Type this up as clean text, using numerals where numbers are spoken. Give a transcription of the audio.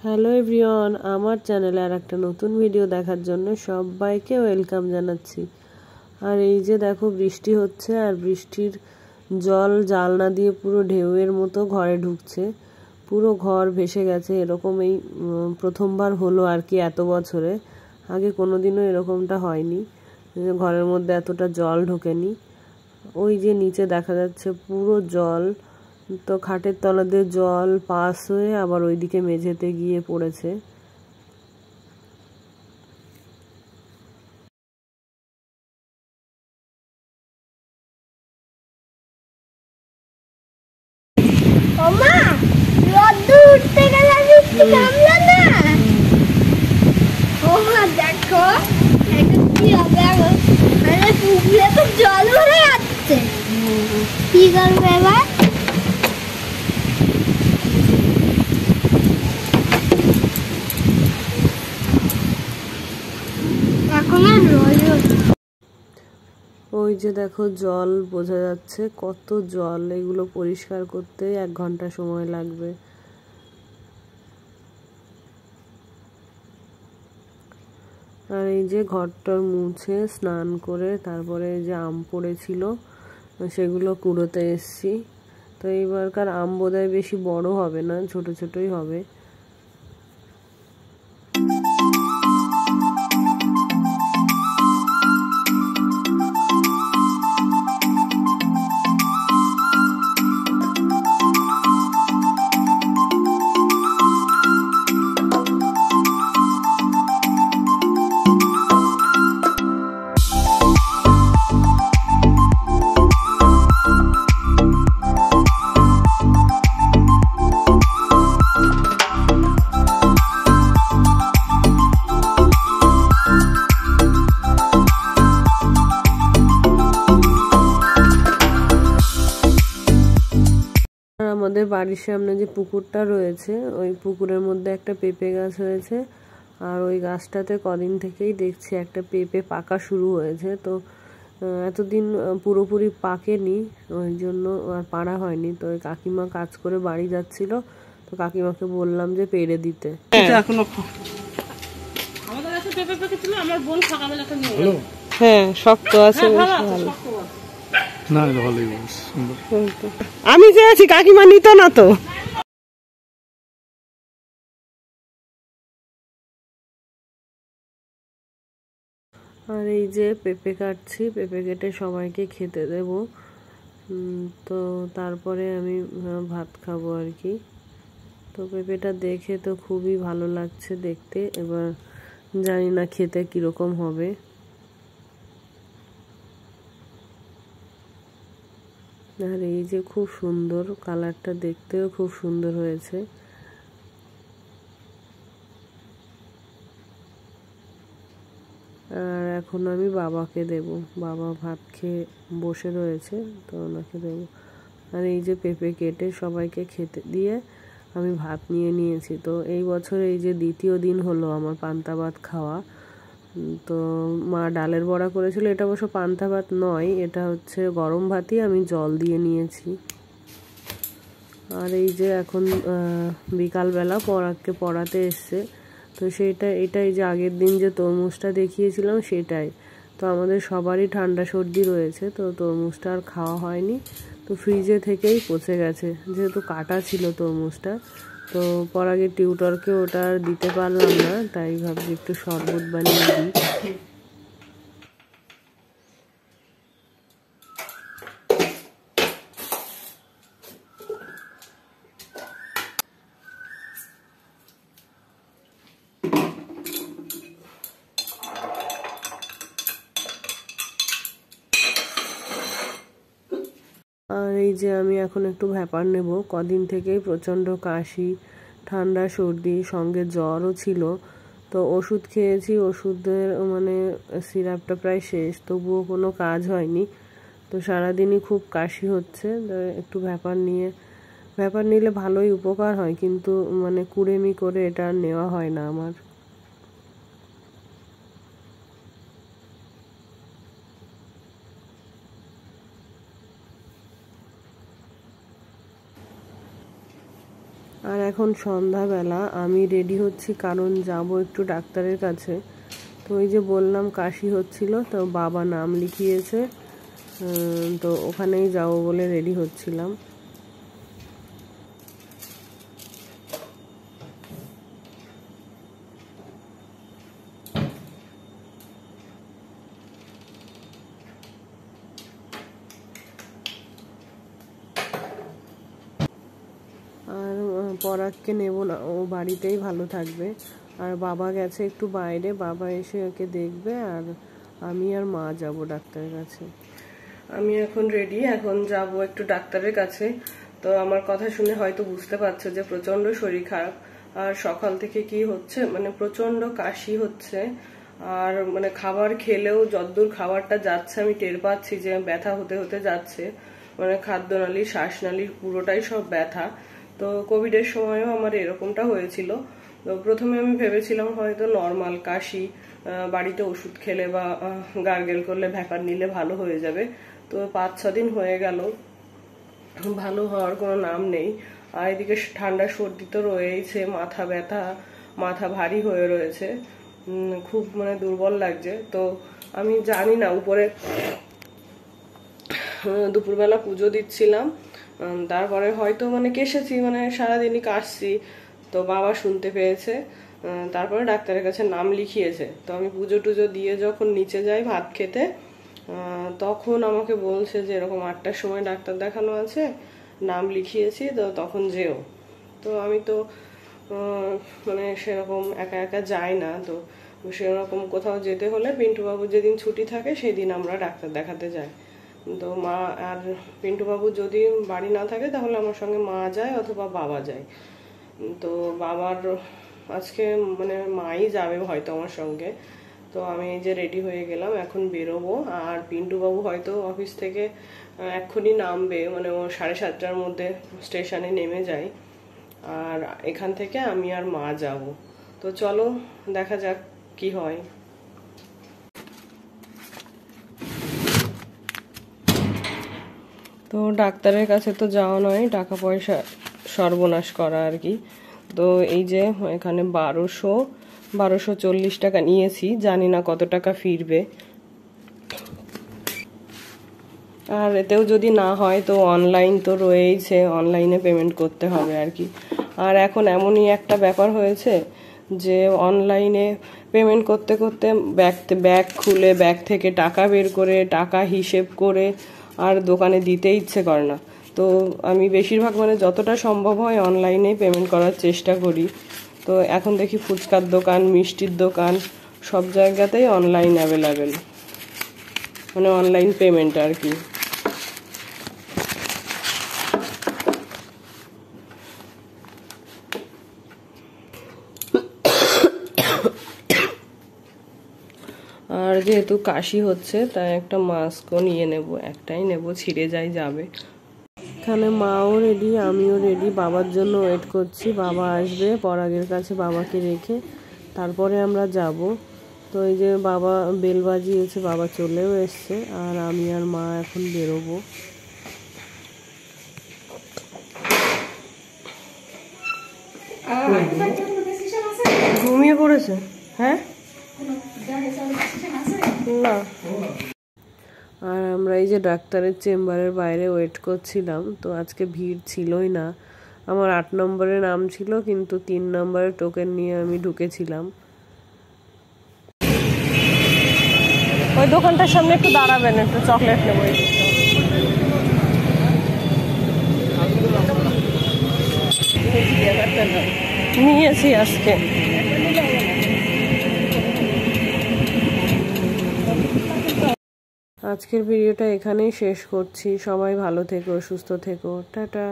Hello everyone, আমার চ্যানেলে আর একটা নতুন ভিডিও দেখার জন্য সবাইকে ওয়েলকাম জানাচ্ছি। আর এই যে দেখো বৃষ্টি হচ্ছে, আর বৃষ্টির জল জানলা দিয়ে পুরো ঢেউয়ের মতো ঘরে ঢুকছে, পুরো ঘর ভেসে গেছে। এরকম এই প্রথমবার হলো আর কি এত বছরে, আগে কোনোদিনও এরকমটা হয়নি, ঘরের মধ্যে এতটা জল ঢোকেনি। ওই যে নিচে দেখা যাচ্ছে পুরো জল, তো খাটের তলা দিয়ে জল পাস হয়ে আবার ওইদিকে মেঝেতে গিয়ে পড়েছে। ওমা রোদ্দুর উঠতে গেলে বৃষ্টি থামলো না। ওমা দেখো এটা কি হবে, মানে পুকুরে তো জল ভরে যাচ্ছে, কি করবে এবার? এখন আর রোদ, ওই যে দেখো জল বোঝা যাচ্ছে, কত জল। এগুলো পরিষ্কার করতে 1 ঘন্টা সময় লাগবে। আর এই যে ঘরটার মুছে স্নান করে তারপরে এই যে আম পড়েছিল সেগুলো কুড়োতে এসছি। তো এইবারকার আম বোধহয় বেশি বড় হবে না, ছোট ছোটই হবে। আমাদের বাড়ির সামনে যে পুকুরটা রয়েছে, ওই পুকুরের মধ্যে একটা পেঁপে গাছ হয়েছে, আর ওই গাছটাতে কদিন থেকেই দেখছি একটা পেঁপে পাকা শুরু হয়েছে। তো এতদিন পুরোপুরি পাকেনি, ওই জন্য আর পাড়া হয়নি। তো ওই কাকিমা কাজ করে বাড়ি যাচ্ছিল, তো কাকিমাকে বললাম যে পেড়ে দিতে। হ্যাঁ, শক্ত আছে, ভালো। আমি চেয়েছি, কাকিমা নিত না তো। আর এই যে পেঁপে কাটছি, পেঁপে কেটে সবাইকে খেতে দেব। তো তারপরে আমি ভাত খাবো আর কি। তো পেঁপেটা দেখে তো খুবই ভালো লাগছে দেখতে, এবার জানি না খেতে কিরকম হবে। আর এই যে খুব সুন্দর কালারটা, দেখতেও খুব সুন্দর হয়েছে। আর এখন আমি বাবাকে দেব, বাবা ভাত খেয়ে বসে রয়েছে, তো ওনাকে দেব। আর এই যে পেঁপে কেটে সবাইকে খেতে দিয়ে আমি ভাত নিয়ে নিয়েছি। তো এই বছর এই যে 2য় দিন হলো আমার পান্তা ভাত খাওয়া। তো মা ডালের বড়া করেছিল, এটা অবশ্য পান্তা ভাত নয়, এটা হচ্ছে গরম ভাতই আমি জল দিয়ে নিয়েছি। আর এই যে এখন বিকালবেলা পরাগকে পড়াতে এসছে, তো এটাই যে আগের দিন যে তরমুজটা দেখিয়েছিলাম সেটাই। তো আমাদের সবারই ঠান্ডা সর্দি রয়েছে, তো তরমুজটা আর খাওয়া হয়নি। তো ফ্রিজে থেকেই পচে গেছে, যেহেতু কাটা ছিল তরমুজটা। তো পরাগের টিউটরকে ওটা আর দিতে পারলাম না, তাই ভাবছি একটু শরবত বানিয়ে দিই। আর এই যে আমি এখন একটু ভ্যাপার নেব, কদিন থেকেই প্রচণ্ড কাশি, ঠান্ডা, সর্দি, সঙ্গে জ্বরও ছিল। তো ওষুধ খেয়েছি, ওষুধের মানে সিরাপটা প্রায় শেষ, তবুও কোনো কাজ হয়নি। তো সারাদিনই খুব কাশি হচ্ছে। একটু ভ্যাপার নিলে ভালোই উপকার হয়, কিন্তু মানে কুড়েমি করে এটা নেওয়া হয় না আমার। আর এখন সন্ধ্যাবেলা আমি রেডি হচ্ছি, কারণ যাব একটু ডাক্তারের কাছে। তো ওই যে বললাম কাশি হচ্ছিল, তো বাবা নাম লিখিয়েছে, তো ওখানেই যাব বলে রেডি হচ্ছিলাম। আর পরাগকে নেব না, ও বাড়িতেই ভালো থাকবে। আর বাবা গেছে একটু বাইরে, বাবা এসে ওকে দেখবে, আর আমি আর মা যাব ডাক্তারের কাছে। আমি এখন রেডি, এখন যাব একটু ডাক্তারের কাছে। তো আমার কথা শুনে হয়তো বুঝতে পারছো যে প্রচন্ড শরীর খারাপ, আর সকাল থেকে কি হচ্ছে, মানে প্রচন্ড কাশি হচ্ছে। আর মানে খাবার খেলেও যতদূর খাবারটা যাচ্ছে আমি টের পাচ্ছি যে ব্যথা হতে হতে যাচ্ছে, মানে খাদ্যনালী শ্বাসনালীর পুরোটাই সব ব্যথা। তো কোভিডের সময়ও আমার এরকমটা হয়েছিল। তো প্রথমে আমি ভেবেছিলাম হয়তো নর্মাল কাশি, বাড়িতে ওষুধ খেলে বা গার্গেল করলে ভ্যাপার নিলে ভালো হয়ে যাবে। তো 5-6 দিন হয়ে গেল, ভালো হওয়ার কোনো নাম নেই। আর এদিকে ঠান্ডা সর্দি তো রয়েছে, মাথা ব্যথা, মাথা ভারী হয়ে রয়েছে, খুব মানে দুর্বল লাগছে। তো আমি জানি না, উপরে দুপুরবেলা পুজো দিচ্ছিলাম, তারপরে হয়তো মানে কেসেছি, মানে সারাদিনই কাশছি। তো বাবা শুনতে পেয়েছে, তারপরে ডাক্তারের কাছে নাম লিখিয়েছে। তো আমি পুজো টুজো দিয়ে যখন নিচে যাই ভাত খেতে, তখন আমাকে বলছে যে এরকম 8টার সময় ডাক্তার দেখানো আছে, নাম লিখিয়েছি, তো তখন যেও। তো আমি তো মানে সেরকম একা একা যাই না, তো সেরকম কোথাও যেতে হলে পিন্টুবাবু যেদিন ছুটি থাকে সেই দিন আমরা ডাক্তার দেখাতে যাই। তো মা আর পিন্টুবাবু যদি বাড়ি না থাকে তাহলে আমার সঙ্গে মা যায় অথবা বাবা যায়। তো বাবার আজকে মানে মাই যাবে হয়তো আমার সঙ্গে। তো আমি এই যে রেডি হয়ে গেলাম, এখন বেরোবো। আর পিন্টুবাবু হয়তো অফিস থেকে এক্ষুনি নামবে, মানে ও 7:30টার মধ্যে স্টেশনে নেমে যায়। আর এখান থেকে আমি আর মা যাব। তো চলো দেখা যাক কি হয়। তো ডাক্তারের কাছে তো যাওয়া নয়, টাকা পয়সা সর্বনাশ করা আর কি। তো এই যে এখানে 1240 টাকা নিয়েছি, জানি না কত টাকা ফিরবে। আর এতেও যদি না হয় তো অনলাইন তো রয়েইছে, অনলাইনে পেমেন্ট করতে হবে আর কি। আর এখন এমনই একটা ব্যাপার হয়েছে যে অনলাইনে পেমেন্ট করতে করতে ব্যাগ খুলে ব্যাগ থেকে টাকা বের করে টাকা হিসেব করে আর দোকানে দিতে ইচ্ছে করে না। তো আমি বেশিরভাগ মানে যতটা সম্ভব হয় অনলাইনে পেমেন্ট করার চেষ্টা করি। তো এখন দেখি ফুচকার দোকান, মিষ্টির দোকান, সব জায়গাতেই অনলাইন অ্যাভেলেবেল, মানে অনলাইন পেমেন্ট আর কি। আর যেহেতু কাশি হচ্ছে তাই একটা মাস্কও নিয়ে নেব, একটাই নেব, ছিঁড়ে যাবে। এখানে মাও রেডি, আমিও রেডি, বাবার জন্য ওয়েট করছি। বাবা আসবে পরাগের কাছে, বাবাকে রেখে তারপরে আমরা যাব। তো এই যে বাবা বেল বাজিয়েছে, বাবা চলেও এসছে, আর আমি আর মা এখন বেরোবো। ঘুমিয়ে পড়েছে? হ্যাঁ না। আর আমরা এই যে ডাক্তারের চেম্বারের বাইরে ওয়েট করছিলাম, তো আজকে ভিড় ছিলই না। আমার 8 নম্বরে নাম ছিল, কিন্তু 3 নম্বরের টোকেন নিয়ে আমি ঢুকেছিলাম। ওই দোকানটার সামনে একটু দাঁড়াবেন, একটু চকলেট নেবো। নিয়েছি আজকে। আজকের ভিডিওটা এখানেই শেষ করছি। সবাই ভালো থেকো, সুস্থ থেকো, টাটা।